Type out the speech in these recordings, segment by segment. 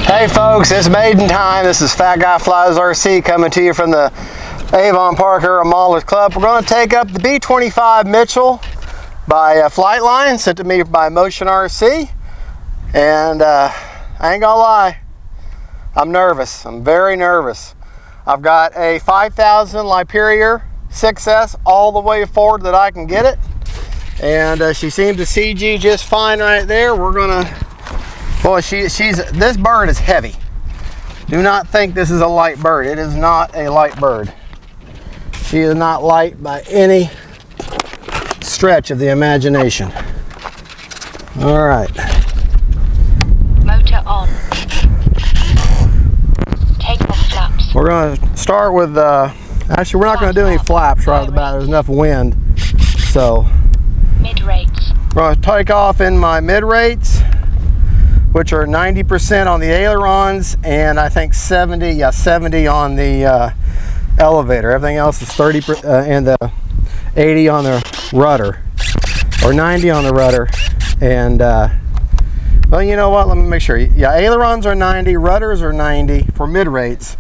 Hey folks, it's maiden time. This is Fat Guy Flies RC coming to you from the Avon Parker Maulers Club. We're going to take up the B-25 Mitchell by FLIGHTLINE, sent to me by Motion RC. And I ain't gonna lie, I'm nervous. I'm very nervous. I've got a 5000 Superior 6S all the way forward that I can get it. And she seems to CG just fine right there. We're gonna, boy, this bird is heavy. Do not think this is a light bird. It is not a light bird. She is not light by any stretch of the imagination. All right. Motor on. Takeoff flaps. We're gonna start with, actually we're not gonna do any flaps right off the bat. There's enough wind. So, mid-rates. we're gonna take off in my mid-rates, which are 90% on the ailerons and I think 70 on the elevator. Everything else is 30% and the 80 on the rudder, or 90 on the rudder. And well, you know what, let me make sure. Yeah, ailerons are 90, rudders are 90 for mid-rates,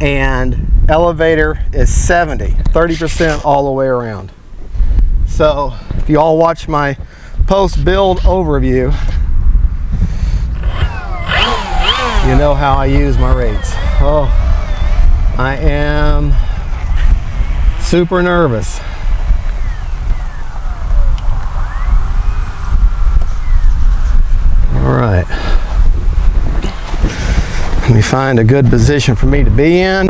and elevator is 70, 30% all the way around. So if you all watch my post-build overview, you know how I use my rates. Oh, I am super nervous. All right. Let me find a good position for me to be in.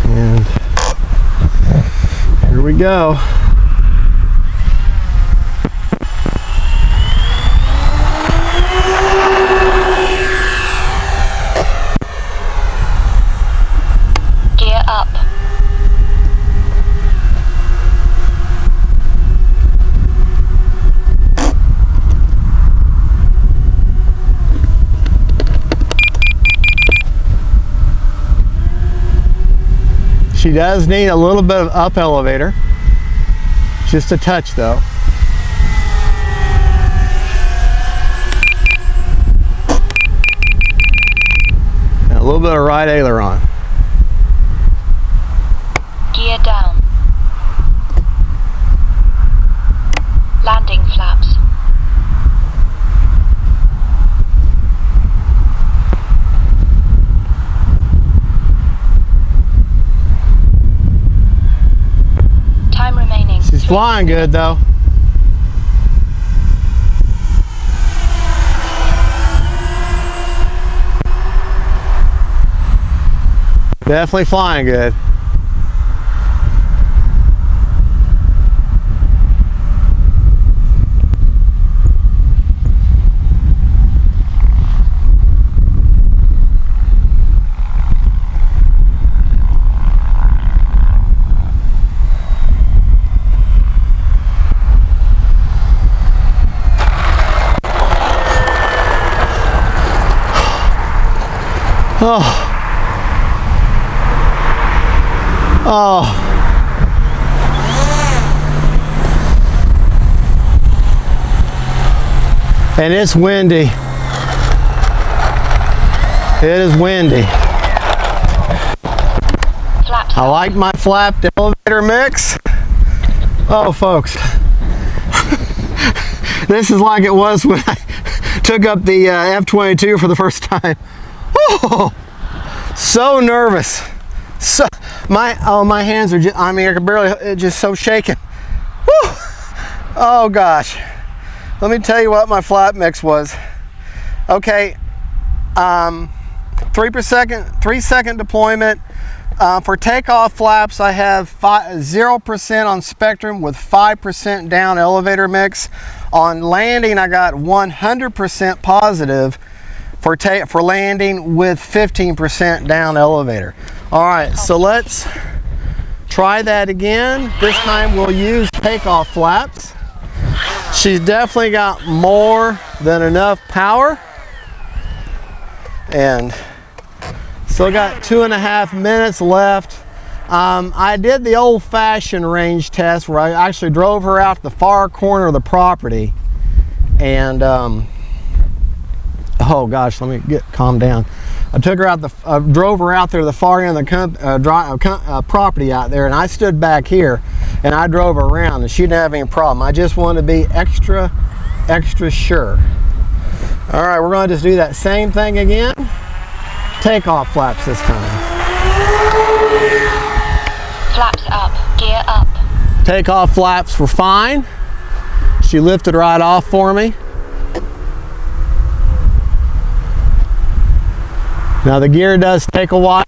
And here we go. Gear up. She does need a little bit of up elevator, just a touch though. And a little bit of right aileron. Gear down. Landing flaps. Time remaining. She's flying good though. Definitely flying good. Oh. Oh. And it's windy. It is windy. Flaps. I like my flapped elevator mix. Oh, folks. This is like it was when I took up the F-22 for the first time. Oh, so nervous. So my hands are just, I mean, I can barely, just so shaking. Whew. Oh gosh. Let me tell you what my flap mix was. Okay, 3 second deployment. For takeoff flaps, I have 0% on Spectrum with 5% down elevator mix. On landing, I got 100% positive for landing with 15% down elevator. All right, so let's try that again. This time we'll use takeoff flaps. She's definitely got more than enough power. And still got 2.5 minutes left. I did the old-fashioned range test where I actually drove her out to the far corner of the property, and oh gosh, let me get calm down. I took her out drove her out there to the far end of the property out there, and I stood back here and I drove her around, and she didn't have any problem. I just wanted to be extra sure. All right, we're going to just do that same thing again. Takeoff flaps this time. Flaps up. Gear up. Takeoff flaps were fine. She lifted right off for me. Now the gear does take a while.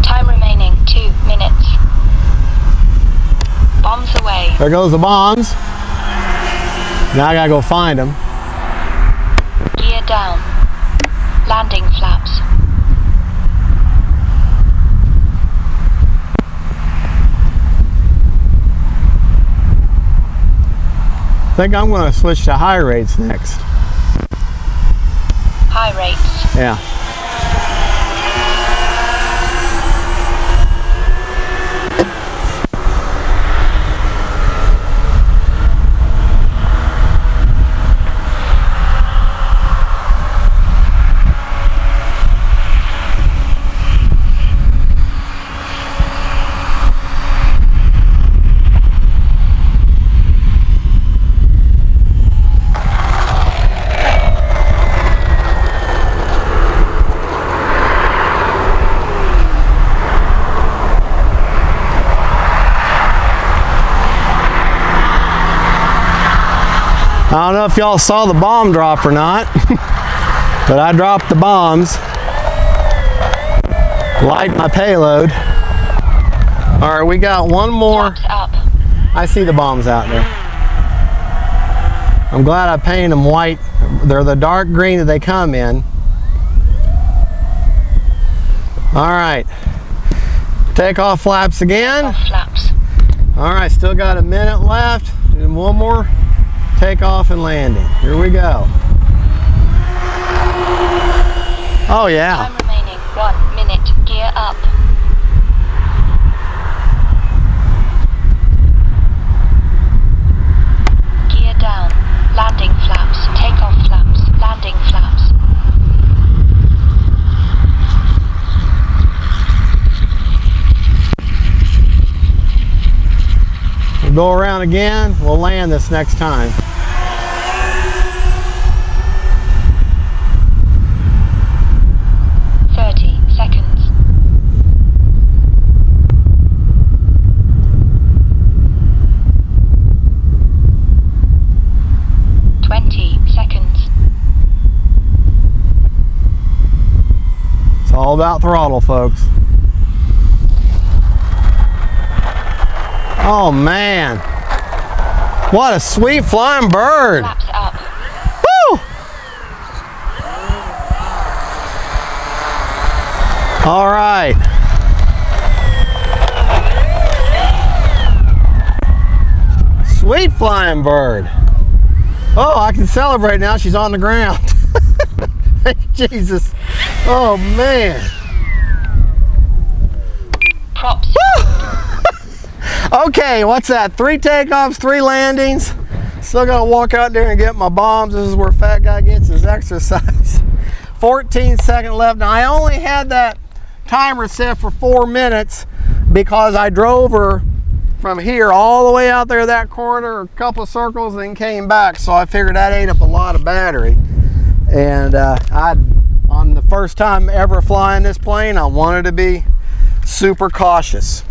Time remaining 2 minutes. Bombs away. There goes the bombs. Now I gotta go find them. Gear down. Landing flaps. I think I'm going to switch to high rates next. High rates. Yeah. I don't know if y'all saw the bomb drop or not, but I dropped the bombs. Light my payload. All right, we got one more. Flaps up. I see the bombs out there. I'm glad I painted them white. They're the dark green that they come in. All right, takeoff flaps again. Off flaps. All right, still got a minute left. Do one more. Takeoff and landing. Here we go. Oh yeah. Time remaining 1 minute. Gear up. Gear down. Landing flaps. Takeoff flaps. Landing flaps. We'll go around again. We'll land this next time. All about throttle, folks. Oh man, what a sweet flying bird. Flaps up. Woo! All right. Sweet flying bird. Oh, I can celebrate now. She's on the ground. Jesus. Oh man. Props. Okay, what's that? 3 takeoffs, 3 landings. Still gotta walk out there and get my bombs. This is where Fat Guy gets his exercise. 14 seconds left. Now I only had that timer set for 4 minutes because I drove her from here all the way out there that corner, a couple of circles, and then came back. So I figured that ate up a lot of battery. And on the first time ever flying this plane, I wanted to be super cautious.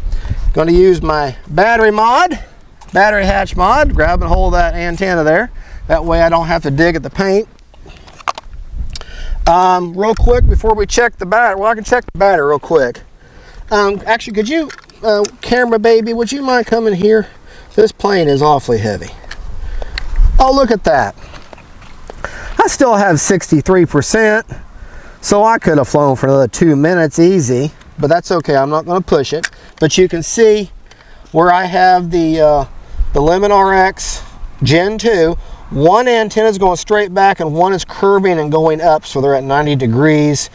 Going to use my battery hatch mod, grab and hold that antenna there. That way I don't have to dig at the paint. Real quick before we check the battery, well, I can check the battery real quick. Actually, could you, camera baby, would you mind coming here? This plane is awfully heavy. Oh, look at that. I still have 63%, so I could have flown for another 2 minutes easy, but that's okay. I'm not going to push it. But you can see where I have the Lemon RX Gen 2. One antenna is going straight back and one is curving and going up, so they're at 90 degrees.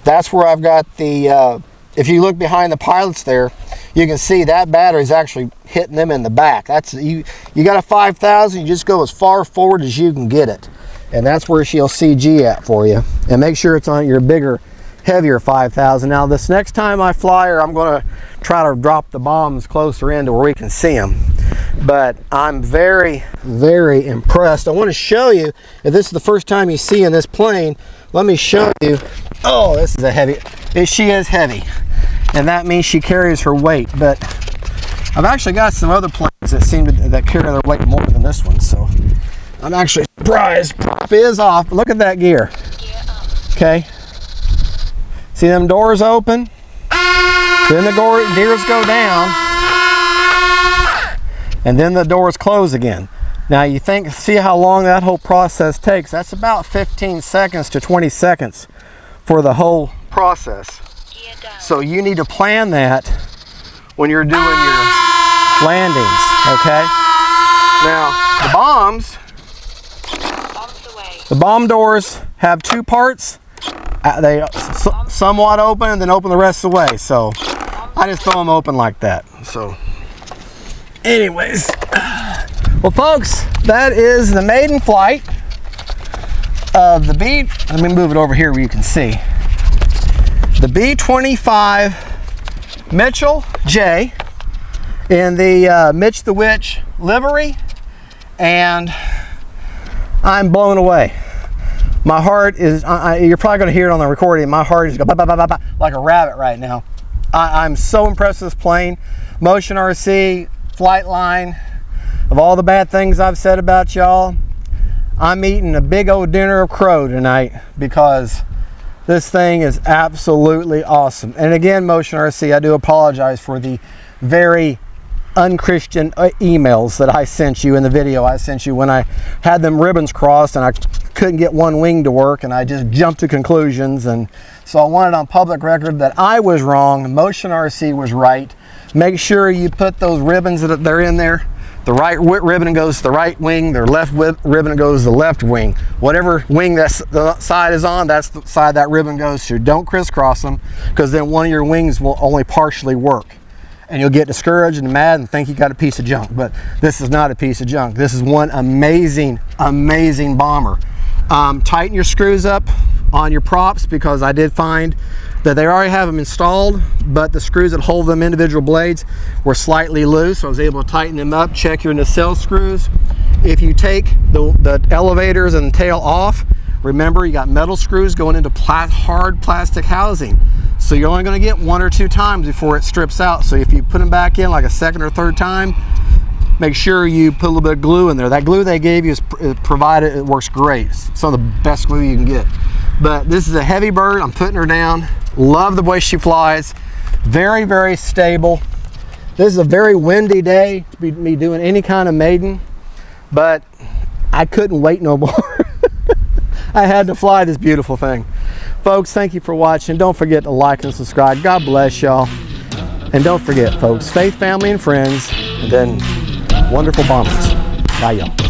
That's where I've got the, if you look behind the pilots there, you can see that battery is actually hitting them in the back. That's you got a 5,000, you just go as far forward as you can get it. And that's where she'll CG at for you. And make sure it's on your bigger, heavier 5,000. Now this next time I fly her, I'm gonna try to drop the bombs closer in to where we can see them. But I'm very, very impressed. I want to show you, if this is the first time you see in this plane, let me show you. Oh, this is a heavy, she is heavy. And that means she carries her weight. But I've actually got some other planes that seem to that carry their weight more than this one. So I'm actually surprised. Prop is off, but look at that gear. Okay. See them doors open? Then the gears go down. And then the doors close again. Now you see how long that whole process takes. That's about 15 seconds to 20 seconds for the whole process. So you need to plan that when you're doing your landings, okay? Now the bomb doors have two parts. They somewhat open and then open the rest of the way. So I just throw them open like that. So anyways, well folks, that is the maiden flight of the let me move it over here where you can see. The B-25 Mitchell J in the Mitch the Witch livery, and I'm blown away. My heart is, you're probably going to hear it on the recording, my heart is going bah, bah, bah, bah, bah, like a rabbit right now. I'm so impressed with this plane. Motion RC, Flightline, of all the bad things I've said about y'all, I'm eating a big old dinner of crow tonight because this thing is absolutely awesome. And again, Motion RC, I do apologize for the very unchristian emails that I sent you in the video I sent you when I had them ribbons crossed and I couldn't get one wing to work and I just jumped to conclusions. And so I wanted on public record that I was wrong, Motion RC was right. Make sure you put those ribbons that they're in there. The right ribbon goes to the right wing, their left ribbon goes to the left wing. Whatever wing the side is on, that's the side that ribbon goes to. Don't crisscross them, because then one of your wings will only partially work. And you'll get discouraged and mad and think you got a piece of junk. But this is not a piece of junk. This is one amazing, amazing bomber. Tighten your screws up on your props, because I did find that they already have them installed, but the screws that hold them individual blades were slightly loose, so I was able to tighten them up. Check your nacelle screws. If you take the elevators and the tail off, remember you got metal screws going into hard plastic housing, so you're only going to get 1 or 2 times before it strips out. So if you put them back in like a second or third time, make sure you put a little bit of glue in there. That glue they gave you is provided, it works great. It's some of the best glue you can get. But this is a heavy bird. I'm putting her down. Love the way she flies. Very, very stable. This is a very windy day to be doing any kind of maiden, but I couldn't wait no more. I had to fly this beautiful thing. Folks, thank you for watching. Don't forget to like and subscribe. God bless y'all. And don't forget, folks, faith, family, and friends, and then wonderful bombers. Bye, y'all.